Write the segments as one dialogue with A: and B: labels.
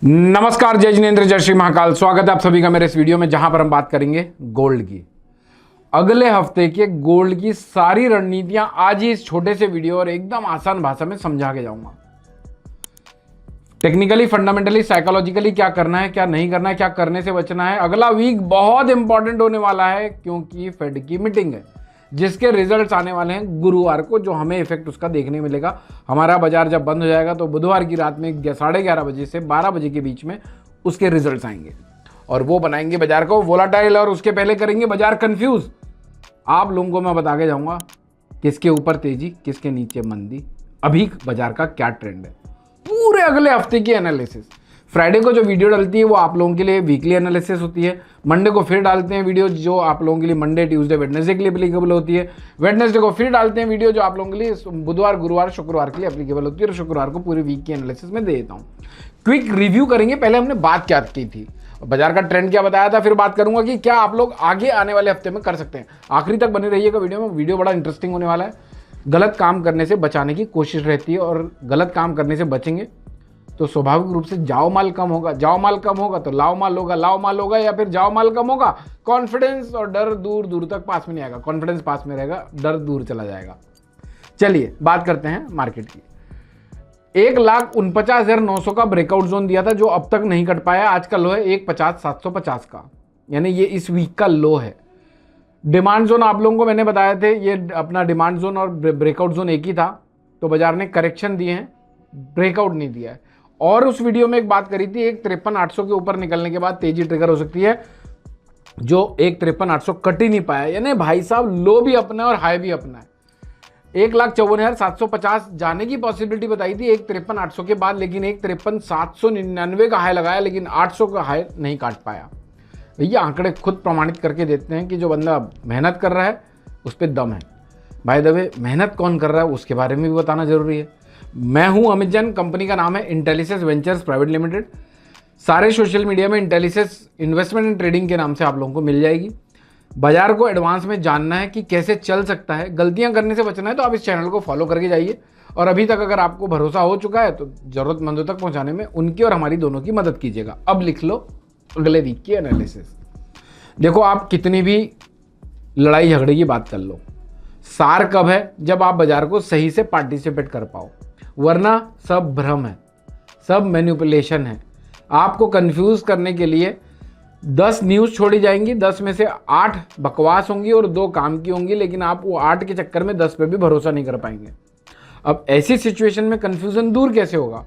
A: नमस्कार, जय जिनेंद्र, जय श्री महाकाल। स्वागत है आप सभी का मेरे इस वीडियो में, जहां पर हम बात करेंगे गोल्ड की। अगले हफ्ते के गोल्ड की सारी रणनीतियां आज ही इस छोटे से वीडियो और एकदम आसान भाषा में समझा के जाऊंगा। टेक्निकली, फंडामेंटली, साइकोलॉजिकली क्या करना है, क्या नहीं करना है, क्या करने से बचना है। अगला वीक बहुत इंपॉर्टेंट होने वाला है क्योंकि फेड की मीटिंग है जिसके रिजल्ट्स आने वाले हैं गुरुवार को, जो हमें इफेक्ट उसका देखने मिलेगा। हमारा बाजार जब बंद हो जाएगा तो बुधवार की रात में 11:30 बजे से 12 बजे के बीच में उसके रिजल्ट्स आएंगे और वो बनाएंगे बाजार को वोलाटाइल, और उसके पहले करेंगे बाजार कंफ्यूज। आप लोगों को मैं बता के जाऊंगा किसके ऊपर तेजी, किसके नीचे मंदी, अभी बाजार का क्या ट्रेंड है, पूरे अगले हफ्ते की एनालिसिस। फ्राइडे को जो वीडियो डलती है वो आप लोगों के लिए वीकली एनालिसिस होती है। मंडे को फिर डालते हैं वीडियो जो आप लोगों के लिए मंडे, ट्यूसडे, वेडनेसडे के लिए एप्लीकेबल होती है। वेडनेसडे को फिर डालते हैं वीडियो जो आप लोगों के लिए बुधवार, गुरुवार, शुक्रवार के लिए एप्लीकेबल होती है, और शुक्रवार को पूरी वीक की एनालिसिस में दे देता हूँ। क्विक रिव्यू करेंगे, पहले हमने बात क्या की थी, बाजार का ट्रेंड क्या बताया था, फिर बात करूंगा कि क्या आप लोग आगे आने वाले हफ्ते में कर सकते हैं। आखिरी तक बने रहिएगा वीडियो में, वीडियो बड़ा इंटरेस्टिंग होने वाला है। गलत काम करने से बचाने की कोशिश रहती है और गलत काम करने से बचेंगे तो स्वाभाविक रूप से जाओ माल कम होगा, जाओ माल कम होगा तो लाओ माल होगा, लाओ माल होगा या फिर जाओ माल कम होगा, कॉन्फिडेंस और डर दूर दूर तक पास में नहीं आएगा, कॉन्फिडेंस पास में रहेगा, डर दूर चला जाएगा। चलिए बात करते हैं मार्केट की। 1,49,900 का ब्रेकआउट जोन दिया था जो अब तक नहीं कट पाया। आज का लो है 1,50,750 का, यानी ये इस वीक का लो है। डिमांड जोन आप लोगों को मैंने बताया थे, ये अपना डिमांड जोन और ब्रेकआउट जोन एक ही था, तो बाजार ने करेक्शन दिए हैं, ब्रेकआउट नहीं दिया है। और उस वीडियो में एक बात करी थी, 1,53,800 के ऊपर निकलने के बाद तेजी ट्रिगर हो सकती है, जो 1,53,800 कट ही नहीं पाया। यानी भाई साहब लो भी अपना है और हाई भी अपना है। 1,54,750 जाने की पॉसिबिलिटी बताई थी 1,53,800 के बाद, लेकिन 1,53,799 का हाई लगाया, लेकिन 800 का हाई नहीं काट पाया। भैया आंकड़े खुद प्रमाणित करके देते हैं कि जो बंदा मेहनत कर रहा है उस पर दम है। बाय द वे, मेहनत कौन कर रहा है उसके बारे में भी बताना जरूरी है। मैं हूं अमित जैन, कंपनी का नाम है इंटेलिसेस वेंचर्स प्राइवेट लिमिटेड। सारे सोशल मीडिया में इंटेलिसेस इन्वेस्टमेंट एंड ट्रेडिंग के नाम से आप लोगों को मिल जाएगी। बाजार को एडवांस में जानना है कि कैसे चल सकता है, गलतियां करने से बचना है, तो आप इस चैनल को फॉलो करके जाइए। और अभी तक अगर आपको भरोसा हो चुका है तो जरूरतमंदों तक पहुंचाने में उनकी और हमारी दोनों की मदद कीजिएगा। अब लिख लो अगले वीक की एनालिसिस। देखो, आप कितनी भी लड़ाई झगड़े की बात कर लो, सार कब है? जब आप बाजार को सही से पार्टिसिपेट कर पाओ, वरना सब भ्रम है, सब मैनिपुलेशन है। आपको कंफ्यूज करने के लिए 10 न्यूज़ छोड़ी जाएंगी, 10 में से 8 बकवास होंगी और 2 काम की होंगी, लेकिन आप वो 8 के चक्कर में 10 पे भी भरोसा नहीं कर पाएंगे। अब ऐसी सिचुएशन में कंफ्यूजन दूर कैसे होगा?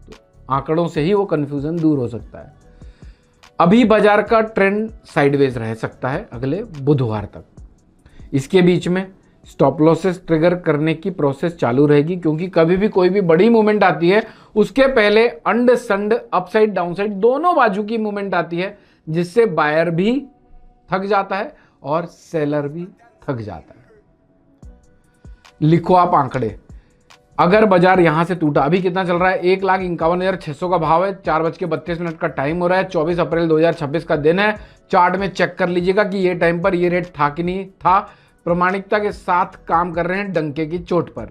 A: तो आंकड़ों से ही वो कंफ्यूजन दूर हो सकता है। अभी बाजार का ट्रेंड साइडवेज रह सकता है अगले बुधवार तक। इसके बीच में स्टॉप लॉसेस ट्रिगर करने की प्रोसेस चालू रहेगी, क्योंकि कभी भी कोई भी बड़ी मूवमेंट आती है उसके पहले अंड संड, अपसाइड डाउनसाइड दोनों बाजू की मूवमेंट आती है, जिससे बायर भी थक जाता है और सेलर भी थक जाता है। लिखो आप आंकड़े। अगर बाजार यहां से टूटा, अभी कितना चल रहा है? 1,51,600 का भाव है, 4:32 का टाइम हो रहा है, 24 अप्रैल 2026 का दिन है। चार्ट में चेक कर लीजिएगा कि ये टाइम पर ये रेट था कि नहीं था। प्रमाणिकता के साथ काम कर रहे हैं डंके की चोट पर।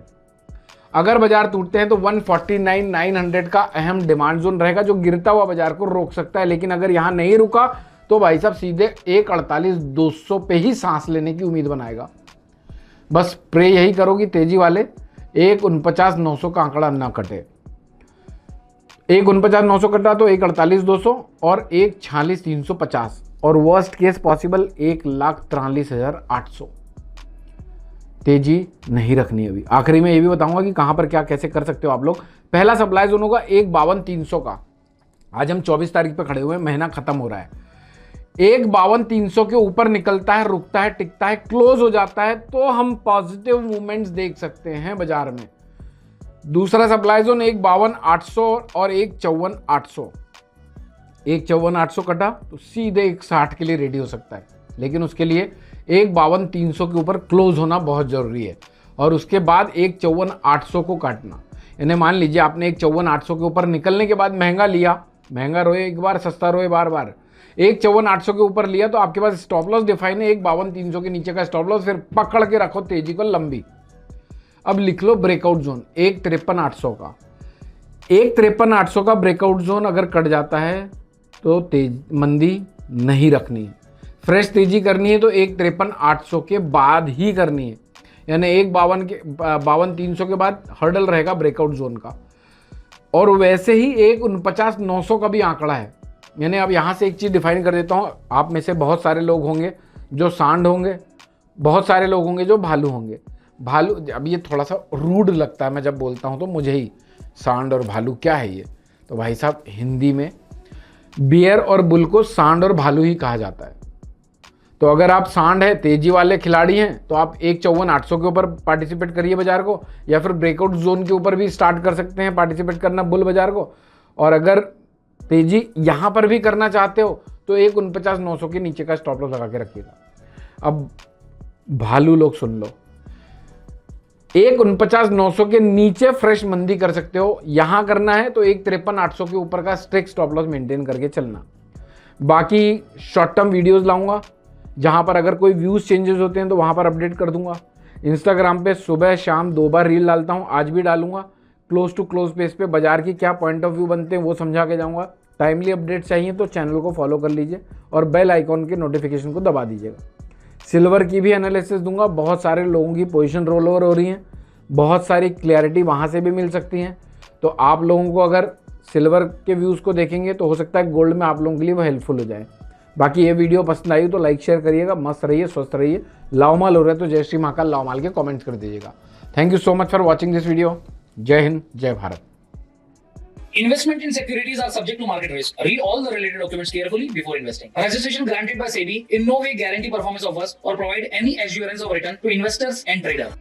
A: अगर बाजार टूटते हैं तो 149,900 का अहम डिमांड जोन रहेगा, जो गिरता हुआ बाजार को रोक सकता है। लेकिन अगर यहां नहीं रुका तो भाई साहब सीधे 1,48,200 पे ही सांस लेने की उम्मीद बनाएगा। बस प्रे यही करो कि तेजी वाले 1,49,900 का आंकड़ा ना कटे। 1,49,900 कटा तो 1,48,200 और 1,46,350 और वर्स्ट केस पॉसिबल 1,43,800। तेजी नहीं रखनी अभी। आखिरी में ये भी बताऊंगा कि कहां पर क्या कैसे कर सकते हो आप लोग। पहला सप्लाई जोन होगा 1,52,300 का। आज हम 24 तारीख पे खड़े हुए हैं, महीना खत्म हो रहा है। 1,52,300 के ऊपर निकलता है, रुकता है, टिकता है, क्लोज हो जाता है, तो हम पॉजिटिव मूवमेंट्स देख सकते हैं बाजार में। दूसरा सप्लाई जोन 1,52,800 और 1,54,800। 1,54,800 कटा तो सीधे 1,60 के लिए रेडी हो सकता है, लेकिन उसके लिए 1,52,300 के ऊपर क्लोज होना बहुत जरूरी है, और उसके बाद 1,54,800 को काटना। यानी मान लीजिए आपने 1,54,800 के ऊपर निकलने के बाद महंगा लिया, महंगा रोए एक बार, सस्ता रोए बार बार। 1,54,800 के ऊपर लिया तो आपके पास स्टॉप लॉस डिफाइन है 1,52,300 के नीचे का स्टॉप लॉस, फिर पकड़ के रखो तेजी को लंबी। अब लिख लो ब्रेकआउट जोन 1,53,800 का। एक 53,800 का ब्रेकआउट जोन अगर कट जाता है तो तेज मंदी नहीं रखनी है, फ्रेश तेजी करनी है तो एक 53,800 के बाद ही करनी है, यानी एक 52,300 के बाद हर्डल रहेगा ब्रेकआउट जोन का। और वैसे ही एक 49,900 का भी आंकड़ा है। यानी अब यहाँ से एक चीज़ डिफाइन कर देता हूँ, आप में से बहुत सारे लोग होंगे जो सांड होंगे, बहुत सारे लोग होंगे जो भालू होंगे। भालू, अब ये थोड़ा सा रूड लगता है मैं जब बोलता हूँ तो मुझे ही, सांड और भालू क्या है ये, तो भाई साहब हिंदी में बियर और बुल को सांड और भालू ही कहा जाता है। तो अगर आप सांड है, तेजी वाले खिलाड़ी हैं, तो आप 1,54,800 के ऊपर पार्टिसिपेट करिए बाजार को, या फिर ब्रेकआउट जोन के ऊपर भी स्टार्ट कर सकते हैं पार्टिसिपेट करना बुल बाजार को। और अगर तेजी यहाँ पर भी करना चाहते हो तो एक 49,900 के नीचे का स्टॉप लॉस लगा के रखिएगा। अब भालू लोग सुन लो, एक 49,900 के नीचे फ्रेश मंदी कर सकते हो, यहां करना है तो एक 53,800 के ऊपर का स्ट्रिक्ट स्टॉप लॉस मेंटेन करके चलना। बाकी शॉर्ट टर्म वीडियोस लाऊंगा जहां पर अगर कोई व्यूज चेंजेस होते हैं तो वहां पर अपडेट कर दूंगा। इंस्टाग्राम पे सुबह शाम 2 बार रील डालता हूं, आज भी डालूंगा। क्लोज टू क्लोज पेज पे बाजार की क्या पॉइंट ऑफ व्यू बनते हैं वो समझा के जाऊंगा। टाइमली अपडेट चाहिए तो चैनल को फॉलो कर लीजिए और बेल आइकॉन के नोटिफिकेशन को दबा दीजिएगा। सिल्वर की भी एनालिसिस दूंगा, बहुत सारे लोगों की पोजीशन रोल ओवर हो रही हैं, बहुत सारी क्लैरिटी वहाँ से भी मिल सकती हैं। तो आप लोगों को अगर सिल्वर के व्यूज़ को देखेंगे तो हो सकता है गोल्ड में आप लोगों के लिए वो हेल्पफुल हो जाए। बाकी ये वीडियो पसंद आई तो लाइक शेयर करिएगा। मस्त रहिए, स्वस्थ रहिए। लाओमाल हो रहा है तो जय श्री महाकाल लाओमाल के कमेंट्स कर दीजिएगा। Thank you so much for watching this video. जय हिंद, जय Bharat.
B: Investment in securities are subject to market risk. Read all the related documents carefully before investing. Registration granted by SEBI in no way guarantee performance of us or provide any assurance of return to investors and traders.